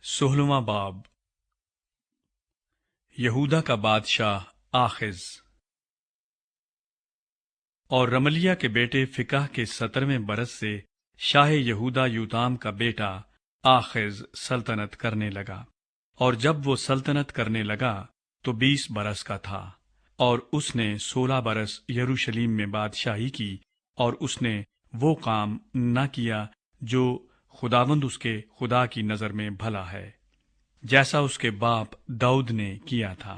16واں باب یہودا کا بادشاہ آخز۔ اور رملیہ کے بیٹے فکح کے 17ویں برس سے شاہ یہودا یوتام کا بیٹا آخز سلطنت کرنے لگا، اور جب وہ سلطنت کرنے لگا تو 20 برس کا تھا، اور اس نے 16 برس یروشلیم میں بادشاہی کی، اور اس نے وہ کام نہ کیا جو خداوند اس کے خدا کی نظر میں بھلا ہے، جیسا اس کے باپ داؤد نے کیا تھا،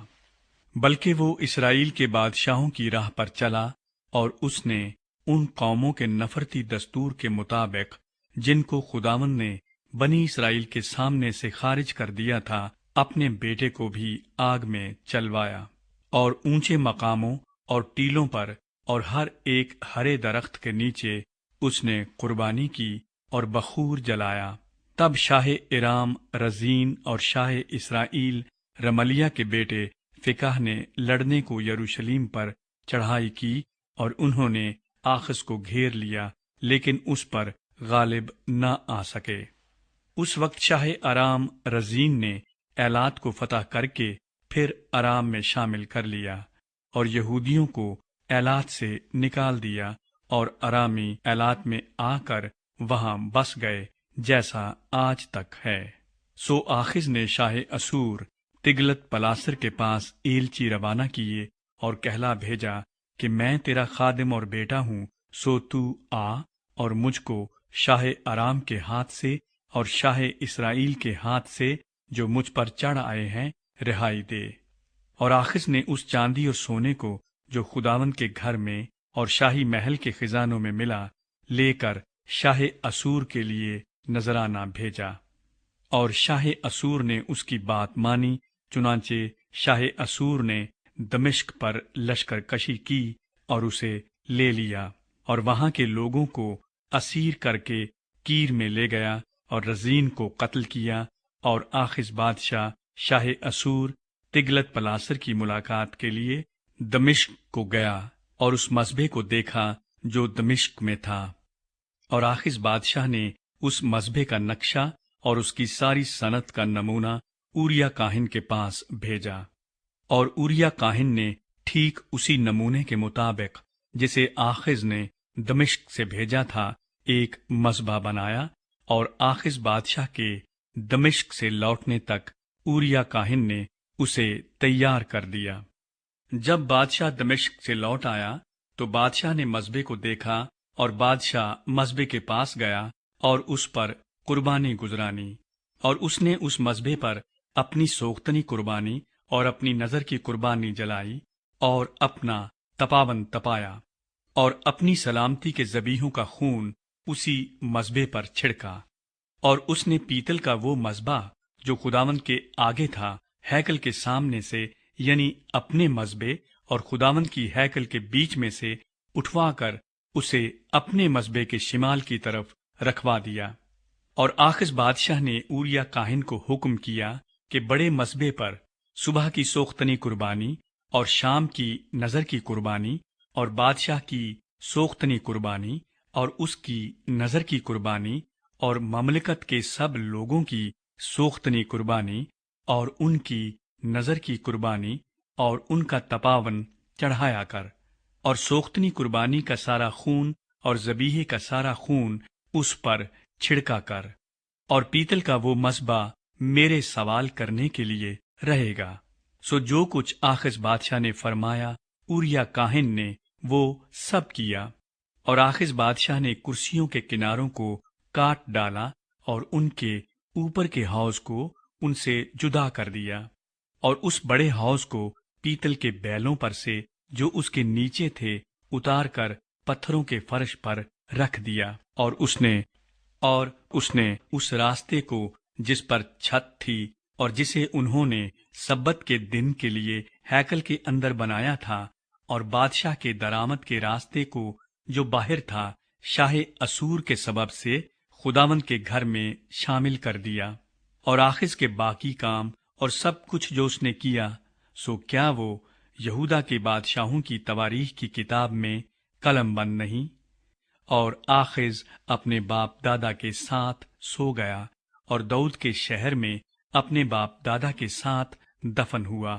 بلکہ وہ اسرائیل کے بادشاہوں کی راہ پر چلا، اور اس نے ان قوموں کے نفرتی دستور کے مطابق جن کو خداوند نے بنی اسرائیل کے سامنے سے خارج کر دیا تھا، اپنے بیٹے کو بھی آگ میں چلوایا، اور اونچے مقاموں اور ٹیلوں پر اور ہر ایک ہرے درخت کے نیچے اس نے قربانی کی اور بخور جلایا۔ تب شاہ ارام رزین اور شاہ اسرائیل رملیہ کے بیٹے فکح نے لڑنے کو یروشلیم پر چڑھائی کی، اور انہوں نے آخز کو گھیر لیا، لیکن اس پر غالب نہ آ سکے۔ اس وقت شاہ ارام رزین نے ایلات کو فتح کر کے پھر ارام میں شامل کر لیا، اور یہودیوں کو ایلات سے نکال دیا، اور ارامی ایلات میں آ کر وہاں بس گئے، جیسا آج تک ہے۔ سو آخز نے شاہ اسور تگلت پلاسر کے پاس ایلچی روانہ کیے اور کہلا بھیجا کہ میں تیرا خادم اور بیٹا ہوں، سو تو آ اور مجھ کو شاہ ارام کے ہاتھ سے اور شاہ اسرائیل کے ہاتھ سے جو مجھ پر چڑھ آئے ہیں رہائی دے۔ اور آخز نے اس چاندی اور سونے کو جو خداوند کے گھر میں اور شاہی محل کے خزانوں میں ملا لے کر شاہ اسور کے لیے نذرانہ بھیجا، اور شاہ اسور نے اس کی بات مانی۔ چنانچہ شاہ اسور نے دمشق پر لشکر کشی کی اور اسے لے لیا، اور وہاں کے لوگوں کو اسیر کر کے کیر میں لے گیا، اور رزین کو قتل کیا۔ اور آخز بادشاہ شاہ اسور تگلت پلاسر کی ملاقات کے لیے دمشق کو گیا، اور اس مذبح کو دیکھا جو دمشق میں تھا۔ اور آخز بادشاہ نے اس مذبح کا نقشہ اور اس کی ساری صنعت کا نمونہ اوریا کاہن کے پاس بھیجا، اور اوریا کاہن نے ٹھیک اسی نمونے کے مطابق جسے آخز نے دمشق سے بھیجا تھا ایک مذبح بنایا، اور آخز بادشاہ کے دمشق سے لوٹنے تک اوریا کاہن نے اسے تیار کر دیا۔ جب بادشاہ دمشق سے لوٹ آیا تو بادشاہ نے مذبح کو دیکھا، اور بادشاہ مذبح کے پاس گیا اور اس پر قربانی گزرانی، اور اس نے اس مذبح پر اپنی سوختنی قربانی اور اپنی نظر کی قربانی جلائی، اور اپنا تپاون تپایا، اور اپنی سلامتی کے ذبیحوں کا خون اسی مذبح پر چھڑکا۔ اور اس نے پیتل کا وہ مذبح جو خداوند کے آگے تھا ہیکل کے سامنے سے، یعنی اپنے مذبح اور خداوند کی ہیکل کے بیچ میں سے اٹھوا کر اسے اپنے مذبح کے شمال کی طرف رکھوا دیا۔ اور آخز بادشاہ نے اوریا کاہن کو حکم کیا کہ بڑے مذبح پر صبح کی سوختنی قربانی اور شام کی نظر کی قربانی اور بادشاہ کی سوختنی قربانی اور اس کی نظر کی قربانی اور مملکت کے سب لوگوں کی سوختنی قربانی اور ان کی نظر کی قربانی اور ان کا تپاون چڑھایا کر، اور سوختنی قربانی کا سارا خون اور ذبیحے کا سارا خون اس پر چھڑکا کر، اور پیتل کا وہ مذبح میرے سوال کرنے کے لیے رہے گا۔ سو جو کچھ آخز بادشاہ نے فرمایا اوریا کاہن نے وہ سب کیا۔ اور آخز بادشاہ نے کرسیوں کے کناروں کو کاٹ ڈالا اور ان کے اوپر کے حوض کو ان سے جدا کر دیا، اور اس بڑے حوض کو پیتل کے بیلوں پر سے جو اس کے نیچے تھے اتار کر پتھروں کے فرش پر رکھ دیا، اور اس نے اس راستے کو جس پر چھت تھی اور جسے انہوں نے سبت کے دن کے لیے ہیکل کے اندر بنایا تھا، اور بادشاہ کے درآمد کے راستے کو جو باہر تھا، شاہ اسور کے سبب سے خداوند کے گھر میں شامل کر دیا۔ اور آخز کے باقی کام اور سب کچھ جو اس نے کیا، سو کیا وہ یہودا کے بادشاہوں کی تواریخ کی کتاب میں قلم بند نہیں؟ اور آخز اپنے باپ دادا کے ساتھ سو گیا، اور داؤد کے شہر میں اپنے باپ دادا کے ساتھ دفن ہوا،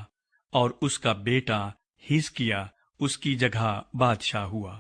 اور اس کا بیٹا حزقیہ اس کی جگہ بادشاہ ہوا۔